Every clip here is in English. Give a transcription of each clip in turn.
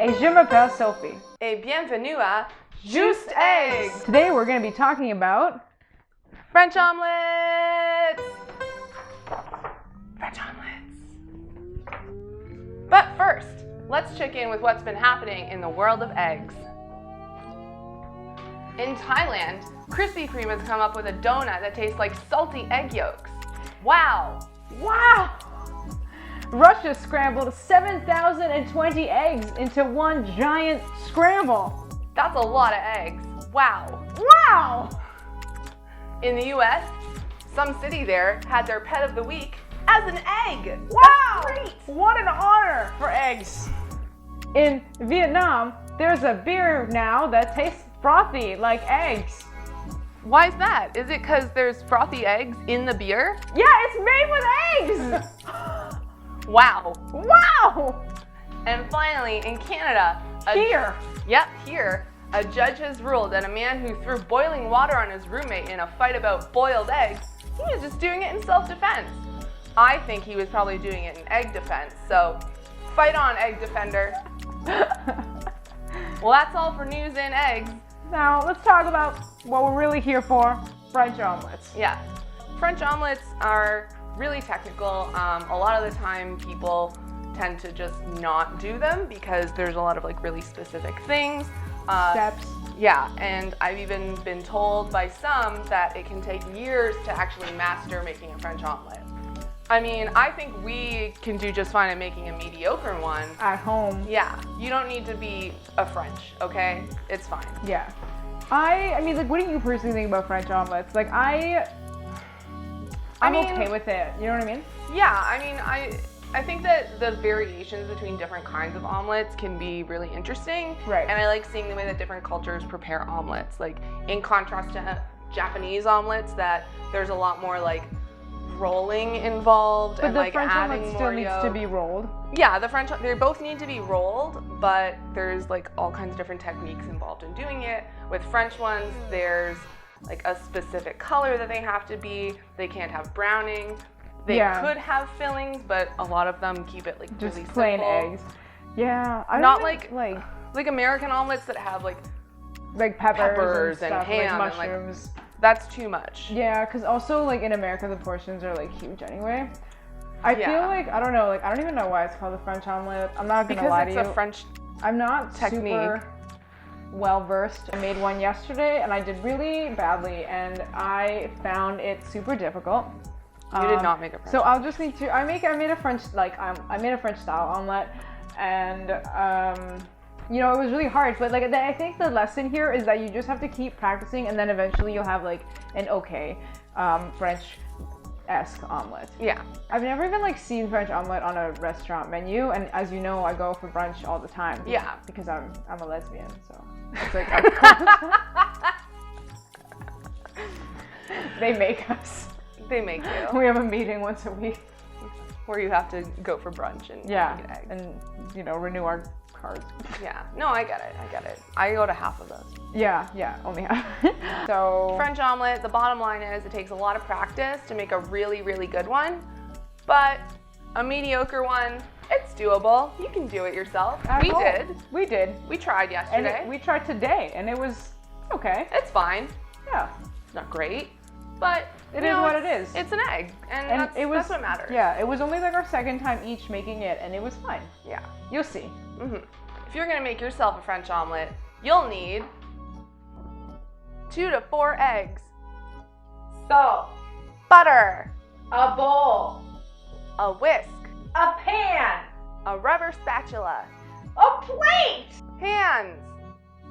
Et je m'appelle Sophie. Et bienvenue à Just Eggs! Today we're going to be talking about French omelets! French omelets. But first, let's check in with what's been happening in the world of eggs. In Thailand, Krispy Kreme has come up with a donut that tastes like salty egg yolks. Wow! Wow! Russia scrambled 7,020 eggs into one giant scramble. That's a lot of eggs. Wow! Wow! In the US, some city there had their pet of the week as an egg. Wow! That's great! What an honor for eggs. In Vietnam, there's a beer now that tastes frothy like eggs. Why is that? Is it because there's frothy eggs in the beer? Yeah, it's made with eggs! Wow! Wow! And finally, in Canada, Here! Here, a judge has ruled that a man who threw boiling water on his roommate in a fight about boiled eggs, he was just doing it in self-defense. I think he was probably doing it in egg defense, so fight on, egg defender. Well, that's all for news and eggs. Now, let's talk about what we're really here for, French omelets. Yeah, French omelets are really technical. A lot of the time people tend to just not do them because there's a lot of like really specific things. Steps. Yeah, and I've even been told by some that it can take years to actually master making a French omelet. I mean, I think we can do just fine at making a mediocre one. At home. Yeah, you don't need to be a French, okay? It's fine. Yeah. I mean, like, what do you personally think about French omelets? Like, I'm okay with it. You know what I mean? Yeah, I mean, I think that the variations between different kinds of omelets can be really interesting. Right. And I like seeing the way that different cultures prepare omelets. Like, in contrast to Japanese omelets, that there's a lot more like rolling involved But and the like French adding omelet more still needs yolk. to be rolled. Yeah, they both need to be rolled, but there's like all kinds of different techniques involved in doing it. With French ones, there's like a specific color that they have to be. They can't have browning. They could have fillings, but a lot of them keep it like Just really plain simple. eggs. Yeah. I Not don't like American omelets that have like peppers and stuff, ham like and, like, mushrooms. that's too much. Yeah, because also like in America the portions are like huge anyway. I feel like, I don't know, like I don't even know why it's called a French omelet. I'm not gonna lie to you. Because it's a French I'm not technique. super well versed. I made one yesterday and I did really badly and I found it super difficult. You did not make a French. So I'll just need to. I made a French I made a French style omelet, and you know, it was really hard. But like I think the lesson here is that you just have to keep practicing, and then eventually you'll have like an okay French-esque omelet. Yeah. I've never even like seen French omelet on a restaurant menu, and as you know, I go for brunch all the time. Yeah. Because I'm a lesbian, so it's like they make us. They make you. We have a meeting once a week where you have to go for brunch and get eggs. And you know, renew our cards. Yeah, no, I get it. I go to half of those. Yeah, only half. So French omelet, the bottom line is it takes a lot of practice to make a really, really good one, but a mediocre one, it's doable. You can do it yourself. We did. We tried yesterday. And we tried today, and it was okay. It's fine. Yeah. It's not great, but It is what it is. It's an egg, and that's what matters. Yeah, it was only like our second time each making it, and it was fine. Yeah. You'll see. If you're gonna make yourself a French omelet, you'll need 2 to 4 eggs, Salt, butter, a bowl, a whisk, a pan, a rubber spatula, a plate, hands,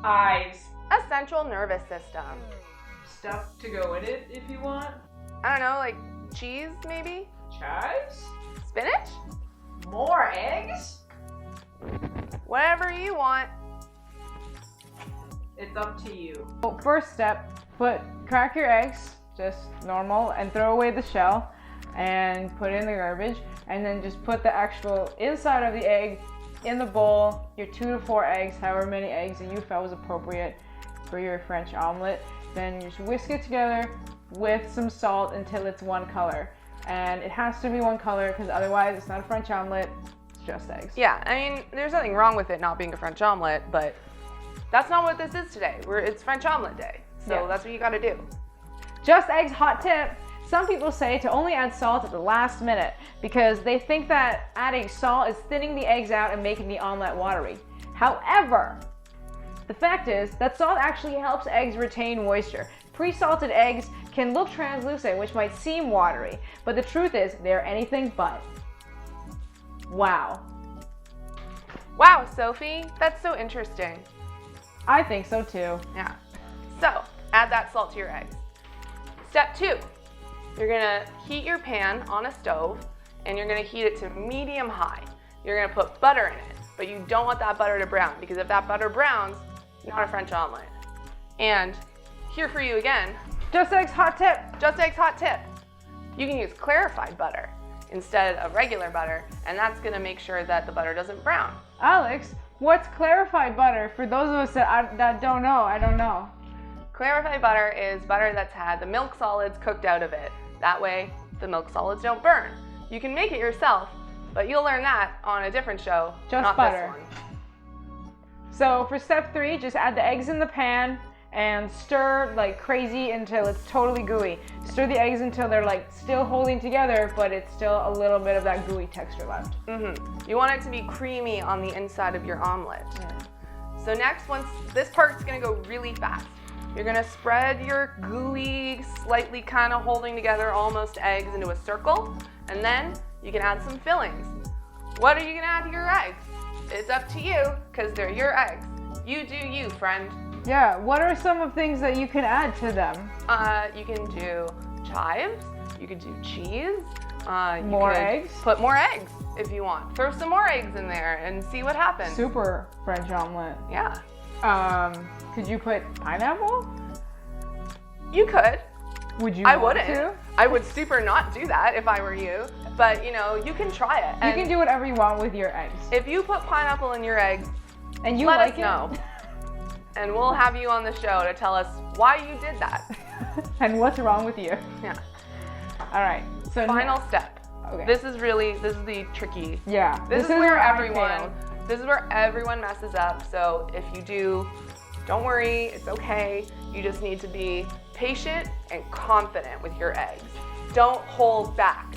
eyes, a central nervous system. stuff to go in it if you want. I don't know, like cheese maybe? Chives, Spinach? more eggs. Whatever you want. It's up to you. Well, first step, crack your eggs, just normal, and throw away the shell and put it in the garbage, and then just put the actual inside of the egg in the bowl, your 2 to 4 eggs, however many eggs that you felt was appropriate for your French omelet. Then you just whisk it together with some salt until it's one color. And it has to be one color because otherwise it's not a French omelet. just eggs. Yeah, I mean, there's nothing wrong with it not being a French omelet, but that's not what this is today. It's French omelet day, so that's what you gotta do. Just eggs hot tip. Some people say to only add salt at the last minute because they think that adding salt is thinning the eggs out and making the omelet watery. However, the fact is that salt actually helps eggs retain moisture. Pre-salted eggs can look translucent, which might seem watery, but the truth is they're anything but. Wow. Wow, Sophie, that's so interesting. I think so too. Yeah. So, add that salt to your eggs. Step 2, you're gonna heat your pan on a stove and you're gonna heat it to medium high. You're gonna put butter in it, but you don't want that butter to brown because if that butter browns, not a French omelet. And here for you again, Just eggs hot tip. Just eggs hot tip. You can use clarified butter instead of regular butter, and that's gonna make sure that the butter doesn't brown. Alex, what's clarified butter? For those of us that don't know, I don't know. Clarified butter is butter that's had the milk solids cooked out of it. That way, the milk solids don't burn. You can make it yourself, but you'll learn that on a different show, Just not butter. this one. So for step 3, just add the eggs in the pan and stir like crazy until it's totally gooey. Stir the eggs until they're like still holding together, but it's still a little bit of that gooey texture left. You want it to be creamy on the inside of your omelet. So next, once this part's gonna go really fast, you're gonna spread your gooey, slightly kind of holding together almost eggs into a circle, and then you can add some fillings. What are you gonna add to your eggs? It's up to you, because they're your eggs. You do you, friend. Yeah, what are some of things that you can add to them? You can do chives, you could do cheese. More eggs? Put more eggs if you want. Throw some more eggs in there and see what happens. Super French omelet. Yeah. Could you put pineapple? You could. Would you I want wouldn't. to? I would super not do that if I were you. But you know, you can try it. You can do whatever you want with your eggs. If you put pineapple in your eggs, And you let like us it? know. And we'll have you on the show to tell us why you did that. And what's wrong with you? Yeah. All right. So Final step. Okay. This is the tricky. Yeah. This is where everyone messes up. So if you do, don't worry, it's okay. You just need to be patient and confident with your eggs. Don't hold back.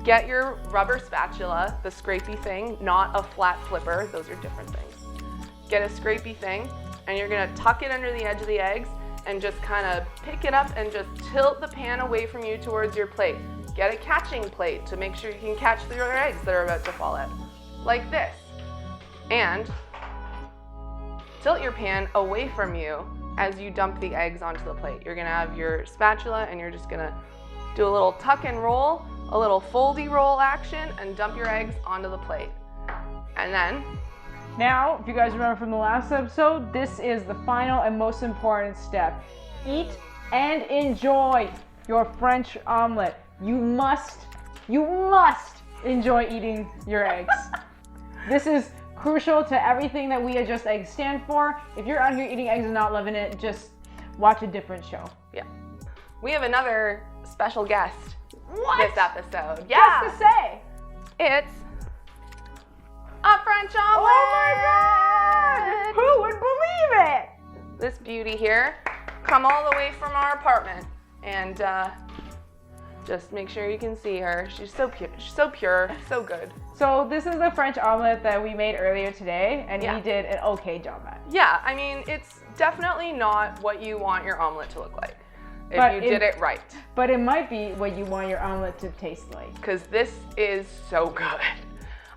Get your rubber spatula, the scrapey thing, not a flat flipper. Those are different things. Get a scrapey thing, and you're gonna tuck it under the edge of the eggs and just kind of pick it up and just tilt the pan away from you towards your plate. Get a catching plate to make sure you can catch your eggs that are about to fall out, like this. And tilt your pan away from you as you dump the eggs onto the plate. You're gonna have your spatula and you're just gonna do a little tuck and roll, a little foldy roll action, and dump your eggs onto the plate. And then, Now, if you guys remember from the last episode, this is the final and most important step. Eat and enjoy your French omelet. You must enjoy eating your eggs. This is crucial to everything that We Adjust Eggs stand for. If you're out here eating eggs and not loving it, just watch a different show. yeah. We have another special guest this episode. What's to say? It's a French omelet! Oh my God! Who would believe it? This beauty here, come all the way from our apartment, and just make sure you can see her. She's so pure, so good. So this is the French omelet that we made earlier today, and Yeah. we did an okay job at. Yeah, I mean, it's definitely not what you want your omelet to look like if But you did it right. But it might be what you want your omelet to taste like. Because this is so good.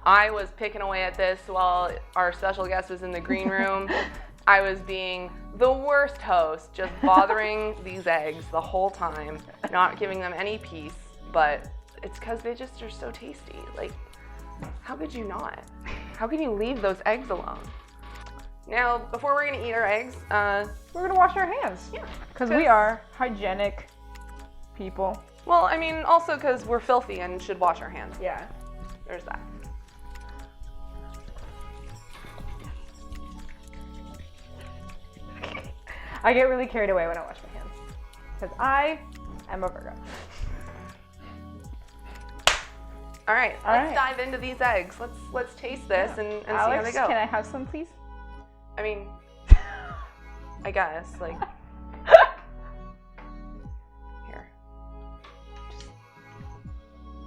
I was picking away at this while our special guest was in the green room. I was being the worst host, just bothering these eggs the whole time, not giving them any peace, but it's because they just are so tasty. Like, how could you not? How can you leave those eggs alone? Now, before we're gonna eat our eggs, We're gonna wash our hands. Yeah, Because we are hygienic people. well, I mean, also because we're filthy and should wash our hands. Yeah. There's that. I get really carried away when I wash my hands. Because I am a Virgo. All right, All let's right. dive into these eggs. Let's taste this and see how Alex, they go. can I have some, please? I mean, I guess, like, here.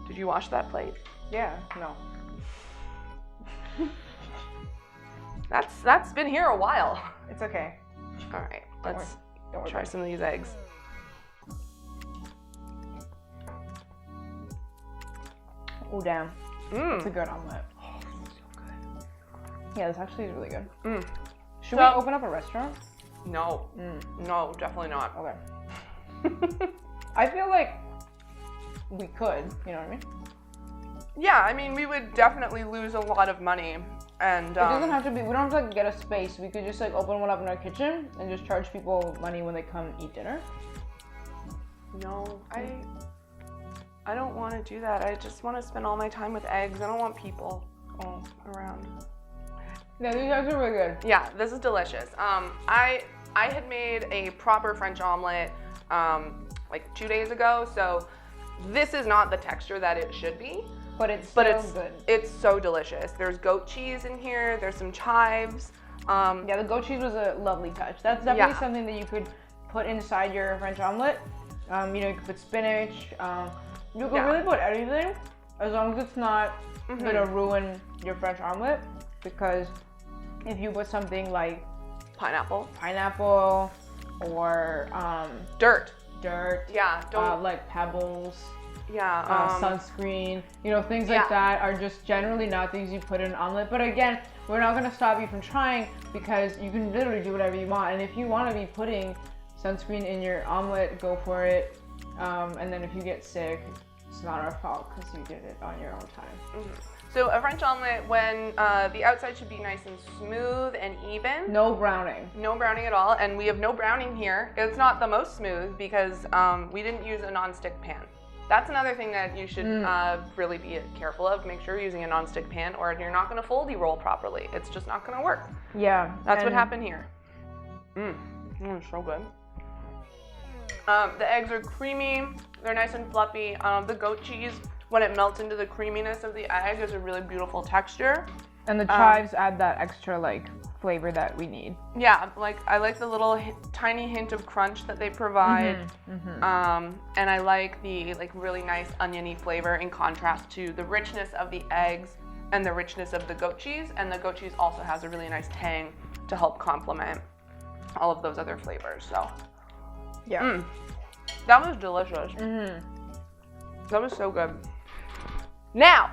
Did you wash that plate? Yeah, no. That's been here a while. It's okay. All right, Don't let's worry try about it. some of these eggs. Oh, damn. It's a Mmm. good omelet. Oh, so good. Yeah, this actually is really good. Mm. Should So- we open up a restaurant? No, no, definitely not. Okay. I feel like we could, you know what I mean? Yeah, I mean, we would definitely lose a lot of money, and It doesn't have to be, we don't have to like get a space. We could just like open one up in our kitchen and just charge people money when they come eat dinner. no, I don't want to do that. I just want to spend all my time with eggs. I don't want people all around. Yeah, these eggs are really good. Yeah, this is delicious. I had made a proper French omelet like 2 days ago, so this is not the texture that it should be, But it's but so good. it's so delicious. There's goat cheese in here. There's some chives. Yeah, the goat cheese was a lovely touch. That's definitely Yeah. something that you could put inside your French omelet. You know, you could put spinach. You could Yeah. really put anything, as long as it's not Mhm. gonna ruin your French omelet. Because if you put something like Pineapple. pineapple or Dirt. dirt, Yeah. Don't. like pebbles, Yeah. sunscreen, you know, things like yeah. that are just generally not things you put in an omelet. But again, we're not gonna stop you from trying because you can literally do whatever you want. And if you want to be putting sunscreen in your omelet, go for it. And then if you get sick, it's not our fault because you did it on your own time. So a French omelet, when the outside should be nice and smooth and even. No browning. No browning at all, and we have no browning here. It's not the most smooth because we didn't use a non-stick pan. That's another thing that you should really be careful of. Make sure you're using a non-stick pan or you're not gonna foldy roll properly. It's just not gonna work. Yeah. That's what and- happened here. So good. The eggs are creamy. They're nice and fluffy. The goat cheese, when it melts into the creaminess of the egg, is a really beautiful texture. And the chives add that extra like flavor that we need. Yeah, like I like the little tiny hint of crunch that they provide, and I like the like really nice oniony flavor in contrast to the richness of the eggs and the richness of the goat cheese. And the goat cheese also has a really nice tang to help complement all of those other flavors. So Yeah. that was delicious. That was so good. Now,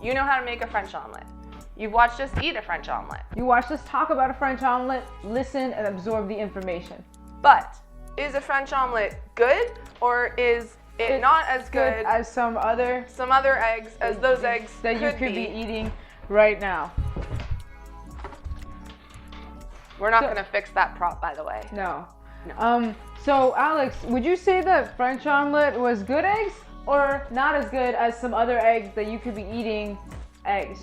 you know how to make a French omelet. You've watched us eat a French omelet. You watch us talk about a French omelet, listen and absorb the information. But is a French omelet good, or is it not as good as some other eggs as those eggs that you could be eating right now? We're not gonna fix that prop, by the way. No. No. So Alex, would you say that French omelet was good eggs or not as good as some other eggs that you could be eating eggs?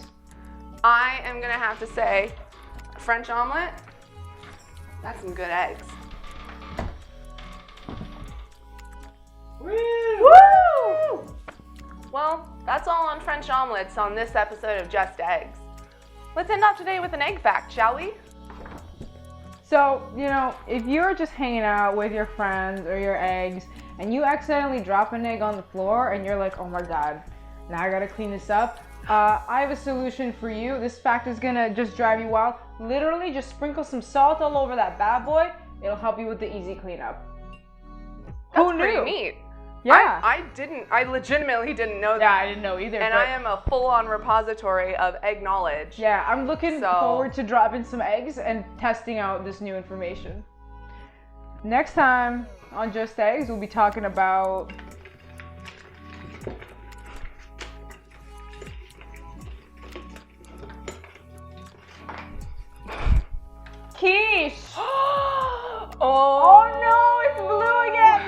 I am gonna have to say, French omelet, that's some good eggs. Woo! Well, that's all on French omelets on this episode of Just Eggs. Let's end off today with an egg fact, shall we? So, you know, if you're just hanging out with your friends or your eggs and you accidentally drop an egg on the floor and you're like, oh my God, now I gotta clean this up. I have a solution for you. This fact is gonna just drive you wild. Literally just sprinkle some salt all over that bad boy. It'll help you with the easy cleanup. That's Who pretty knew? neat. Yeah. I legitimately didn't know that. Yeah, I didn't know either. And but I am a full-on repository of egg knowledge. yeah, I'm looking So- forward to dropping some eggs and testing out this new information. Next time on Just Eggs, we'll be talking about quiche. Oh no, it's blue again.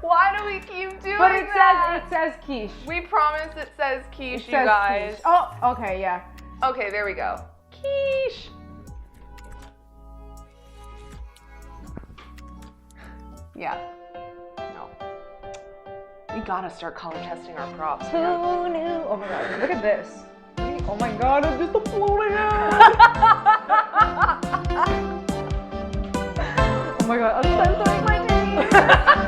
Why do we keep doing But it that? says quiche. We promise it says quiche, It you says guys. quiche. Oh, okay, yeah. Okay, there we go. Quiche. Yeah. No. We gotta start color testing our props. Who knew? Oh my god, look at this. Oh my god, it's just a floating head. Oh my god, I'm censoring my teeth.